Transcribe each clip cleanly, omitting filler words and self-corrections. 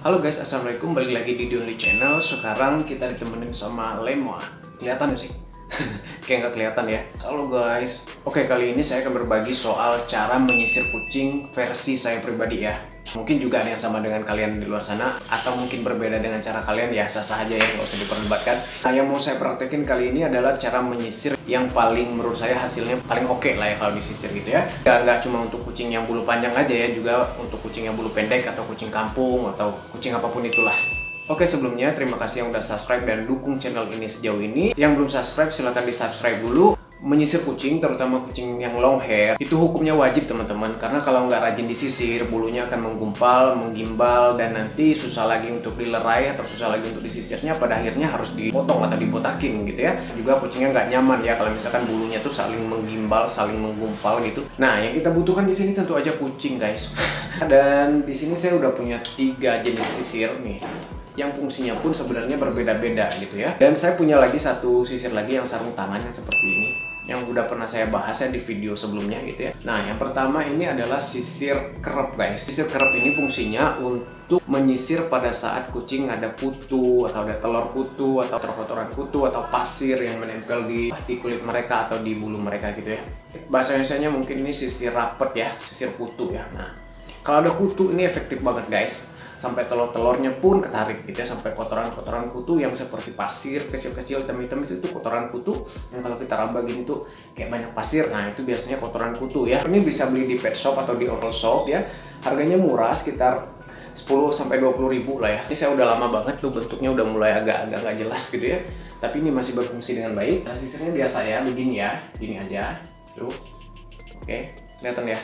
Halo guys, assalamualaikum, balik lagi di The Only Channel. Sekarang kita ditemenin sama Lemon. Kelihatan gak sih? Kayak nggak kelihatan ya. Halo guys. Oke, kali ini saya akan berbagi soal cara menyisir kucing versi saya pribadi ya. Mungkin juga ada yang sama dengan kalian di luar sana, atau mungkin berbeda dengan cara kalian, ya sah-sah aja ya, nggak usah diperdebatkan. Nah, yang mau saya praktekin kali ini adalah cara menyisir yang paling menurut saya hasilnya paling oke lah ya kalau disisir gitu ya. Nggak cuma untuk kucing yang bulu panjang aja ya, juga untuk kucing yang bulu pendek atau kucing kampung atau kucing apapun itulah. Oke, sebelumnya terima kasih yang udah subscribe dan dukung channel ini sejauh ini. Yang belum subscribe silahkan di subscribe dulu. Menyisir kucing, terutama kucing yang long hair, itu hukumnya wajib teman-teman. Karena kalau nggak rajin disisir, bulunya akan menggumpal, menggimbal, dan nanti susah lagi untuk dilerai atau susah lagi untuk disisirnya. Pada akhirnya harus dipotong atau dibotakin gitu ya. Juga kucingnya nggak nyaman ya kalau misalkan bulunya tuh saling menggimbal, saling menggumpal gitu. Nah, yang kita butuhkan di sini tentu aja kucing guys. Dan di sini saya udah punya 3 jenis sisir nih, yang fungsinya pun sebenarnya berbeda-beda gitu ya. Dan saya punya lagi satu sisir lagi yang sarung tangan yang seperti ini, yang udah pernah saya bahas ya di video sebelumnya gitu ya. Nah, yang pertama ini adalah sisir kerep guys. Sisir kerep ini fungsinya untuk menyisir pada saat kucing ada kutu atau ada telur kutu atau kotoran kutu atau pasir yang menempel di kulit mereka atau di bulu mereka gitu ya. Bahasa Indonesianya mungkin ini sisir rapet ya, sisir kutu ya. Nah, kalau ada kutu ini efektif banget guys. Sampai telur-telurnya pun ketarik gitu ya, sampai kotoran-kotoran kutu yang seperti pasir kecil-kecil hitam-hitam itu kotoran kutu yang kalau kita raba gini tuh kayak banyak pasir. Nah, itu biasanya kotoran kutu ya. Ini bisa beli di pet shop atau di oral shop ya. Harganya murah, sekitar 10-20 ribu lah ya. Ini saya udah lama banget tuh, bentuknya udah mulai agak-agak nggak jelas gitu ya. Tapi ini masih berfungsi dengan baik. Nah, sisirnya biasa ya, begini ya, gini aja. Tuh. Oke, kelihatan ya.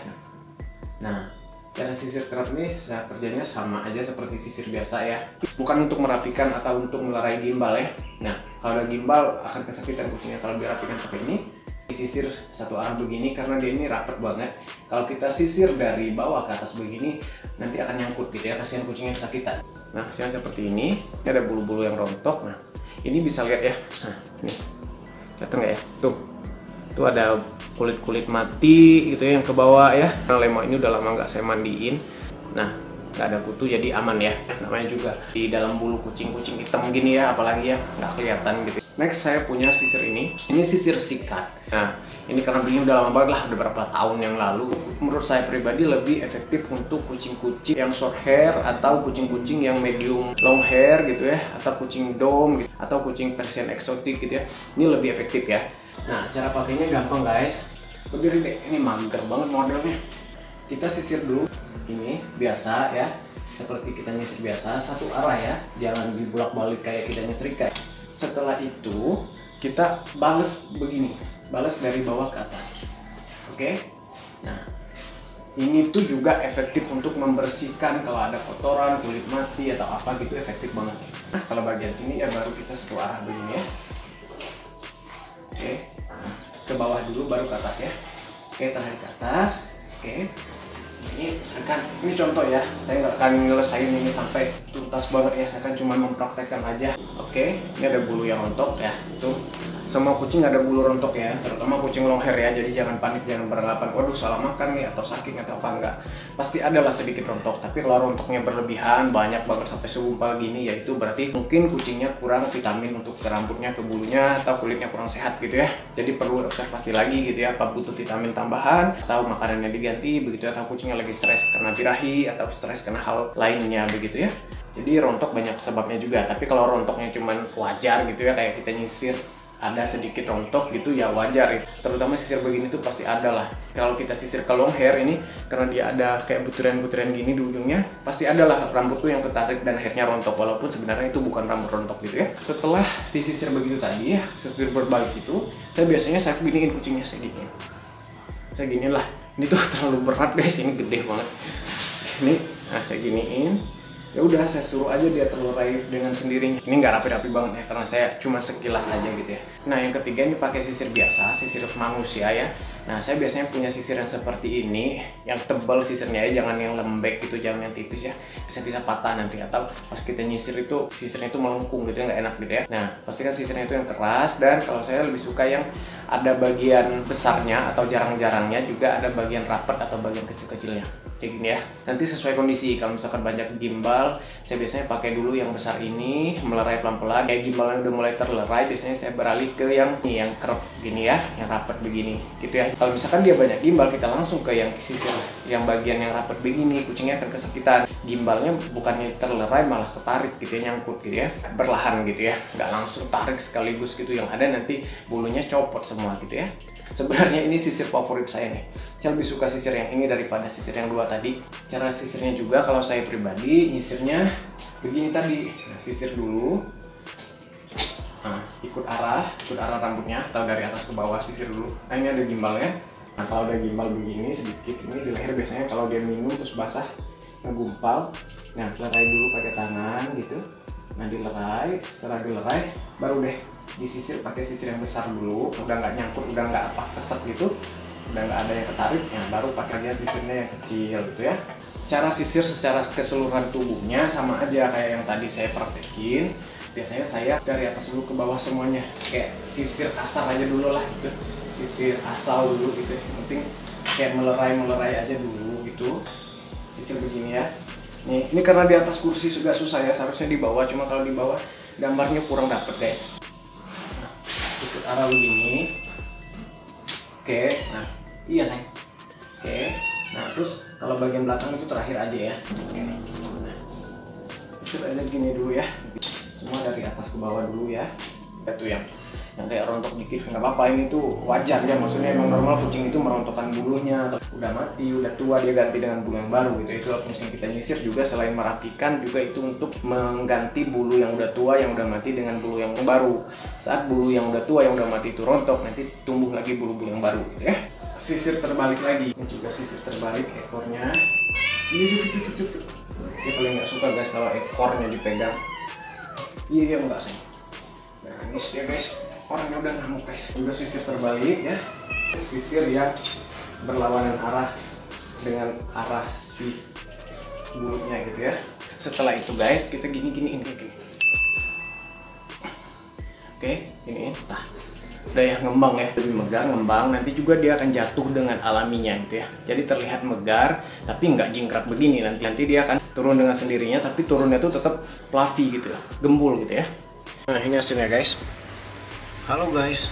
Nah, cara sisir kerap ini saya kerjanya sama aja seperti sisir biasa ya. Bukan untuk merapikan atau untuk melerai gimbal ya. Nah, kalau ada gimbal akan kesakitan kucingnya kalau dirapikan pakai ini. Disisir satu arah begini karena dia ini rapat banget. Kalau kita sisir dari bawah ke atas begini nanti akan nyangkut gitu ya, kasihan kucingnya kesakitan. Nah, hasilnya seperti ini. Ini ada bulu-bulu yang rontok. Nah, ini bisa lihat ya. Nah, ini. Kelihatan nggak ya? Tuh ada kulit-kulit mati gitu ya yang ke bawah ya. Nah, Lemon ini udah lama nggak saya mandiin. Nah, nggak ada kutu jadi aman ya. Namanya juga di dalam bulu kucing-kucing hitam gini ya, apalagi ya nggak kelihatan gitu. Next saya punya sisir ini sisir sikat. Nah, ini karena belinya udah lama banget lah, udah berapa tahun yang lalu. Menurut saya pribadi lebih efektif untuk kucing-kucing yang short hair atau kucing-kucing yang medium long hair gitu ya, atau kucing dom gitu, atau kucing Persian eksotik gitu ya. Ini lebih efektif ya. Nah, cara pakainya gampang guys. Berdiri deh, ini mager banget modelnya. Kita sisir dulu, ini biasa ya, seperti kita nyisir biasa, satu arah ya, jangan dibulak-balik kayak kita nyetrika. Setelah itu kita bales begini, bales dari bawah ke atas. Oke. Nah, ini tuh juga efektif untuk membersihkan kalau ada kotoran, kulit mati atau apa gitu, efektif banget. Nah, kalau bagian sini ya baru kita satu arah begini ya. Oke, ke bawah dulu baru ke atas ya. Oke, tarik ke atas. Oke, ini misalkan ini contoh ya, saya nggak akan nyelesain ini sampai tuntas banget ya, saya akan cuma mempraktekkan aja. Oke, ini ada bulu yang rontok ya. Itu semua kucing ada bulu rontok ya, terutama kucing long hair ya. Jadi jangan panik, jangan beranggapan waduh salah makan nih atau saking atau apa, enggak. Pasti adalah sedikit rontok, tapi kalau rontoknya berlebihan banyak banget sampai segumpal gini ya, itu berarti mungkin kucingnya kurang vitamin untuk ke rambutnya, ke bulunya, atau kulitnya kurang sehat gitu ya. Jadi perlu observasi lagi gitu ya, apa butuh vitamin tambahan atau makanannya diganti begitu ya, atau kucingnya lagi stres karena birahi atau stres karena hal lainnya begitu ya. Jadi rontok banyak sebabnya juga, tapi kalau rontoknya cuman wajar gitu ya, kayak kita nyisir ada sedikit rontok gitu ya wajar ya. Terutama sisir begini tuh pasti ada lah. Kalau kita sisir ke long hair ini, karena dia ada kayak butiran-butiran gini di ujungnya, pasti ada lah rambut tuh yang ketarik dan hairnya rontok, walaupun sebenarnya itu bukan rambut rontok gitu ya. Setelah disisir begitu tadi ya, sisir berbalik itu, saya biasanya saya giniin kucingnya, saya giniin. Saya giniin lah. Ini tuh terlalu berat guys, ini gede banget. Ini, nah saya giniin. Ya udah, saya suruh aja dia terlerai dengan sendirinya. Ini nggak rapi-rapi banget ya, karena saya cuma sekilas aja gitu ya. Nah, yang ketiga ini pakai sisir biasa, sisir manusia ya. Nah, saya biasanya punya sisir yang seperti ini, yang tebal sisirnya ya, jangan yang lembek gitu, jangan yang tipis ya, bisa-bisa patah nanti, atau pas kita nyisir itu sisirnya itu melengkung gitu ya, nggak enak gitu ya. Nah, pastikan sisirnya itu yang keras, dan kalau saya lebih suka yang ada bagian besarnya atau jarang-jarangnya, juga ada bagian rapat atau bagian kecil-kecilnya. Kayak gini ya. Nanti sesuai kondisi, kalau misalkan banyak gimbal, saya biasanya pakai dulu yang besar ini, melerai pelan-pelan. Kayak gimbalnya udah mulai terlerai, biasanya saya beralih ke yang kerep gini ya, yang rapat begini gitu ya. Kalau misalkan dia banyak gimbal, kita langsung ke yang sisir yang bagian yang rapat begini, kucingnya akan kesakitan. Gimbalnya bukannya terlerai, malah ketarik gitu ya, nyangkut gitu ya, berlahan gitu ya, nggak langsung tarik sekaligus gitu, yang ada nanti bulunya copot semua gitu ya. Sebenarnya ini sisir favorit saya nih. Saya lebih suka sisir yang ini daripada sisir yang dua tadi. Cara sisirnya juga kalau saya pribadi nyisirnya begini tadi. Nah, sisir dulu. Nah, ikut arah rambutnya, atau dari atas ke bawah sisir dulu. Nah, ini ada gimbalnya. Nah, kalau ada gimbal begini sedikit, ini di leher biasanya kalau dia minum terus basah ngegumpal. Nah, lerai dulu pakai tangan gitu. Nah, dilerai, setelah dilerai baru deh disisir pakai sisir yang besar dulu. Udah nggak nyangkut, udah nggak apa keset gitu, udah nggak ada yang ketarik. Nah, baru pakai sisirnya yang kecil gitu ya. Cara sisir secara keseluruhan tubuhnya sama aja kayak yang tadi saya praktekin. Biasanya saya dari atas dulu ke bawah semuanya, kayak sisir asal aja dulu lah gitu, sisir asal dulu gitu. Yang penting kayak melerai aja dulu gitu, sisir begini ya. Nih, ini karena di atas kursi sudah susah ya, seharusnya di bawah, cuma kalau di bawah gambarnya kurang dapet guys. Nah, ikut arah begini. Oke, nah iya sayang. Oke, nah terus kalau bagian belakang itu terakhir aja ya. Oke, nah sisir aja gini dulu ya. Semua dari atas ke bawah dulu ya. Itu yang kayak rontok dikit nggak apa-apa, ini tuh wajar ya, maksudnya emang normal kucing itu merontokkan bulunya, atau udah mati, udah tua, dia ganti dengan bulu yang baru gitu. Itulah fungsi kita nyisir juga, selain merapikan juga itu untuk mengganti bulu yang udah tua, yang udah mati dengan bulu yang baru. Saat bulu yang udah tua, yang udah mati itu rontok, nanti tumbuh lagi bulu-bulu yang baru gitu ya. Sisir terbalik lagi, ini juga sisir terbalik ekornya. Ini cucuk. Dia paling nggak suka guys kalau ekornya dipegang. Iya dia enggak sih. Nah ini dia guys, orangnya udah ngamuk guys. Juga sisir terbalik ya, sisir yang berlawanan arah dengan arah si bulunya gitu ya. Setelah itu guys, kita gini. Oke, gini. Nah, udah ya, ngembang ya, lebih megar, ngembang. Nanti juga dia akan jatuh dengan alaminya gitu ya. Jadi terlihat megar, tapi nggak jingkrak begini. Nanti dia akan turun dengan sendirinya, tapi turunnya tuh tetap fluffy gitu ya, gembul gitu ya. Nah ini hasilnya guys. Halo guys.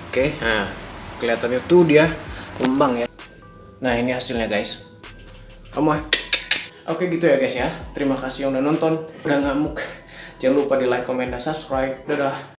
Oke, nah kelihatannya tuh dia ngembang ya. Nah ini hasilnya guys. Oke gitu ya guys ya. Terima kasih yang udah nonton, udah ngamuk. Jangan lupa di like, comment, dan subscribe. Dadah.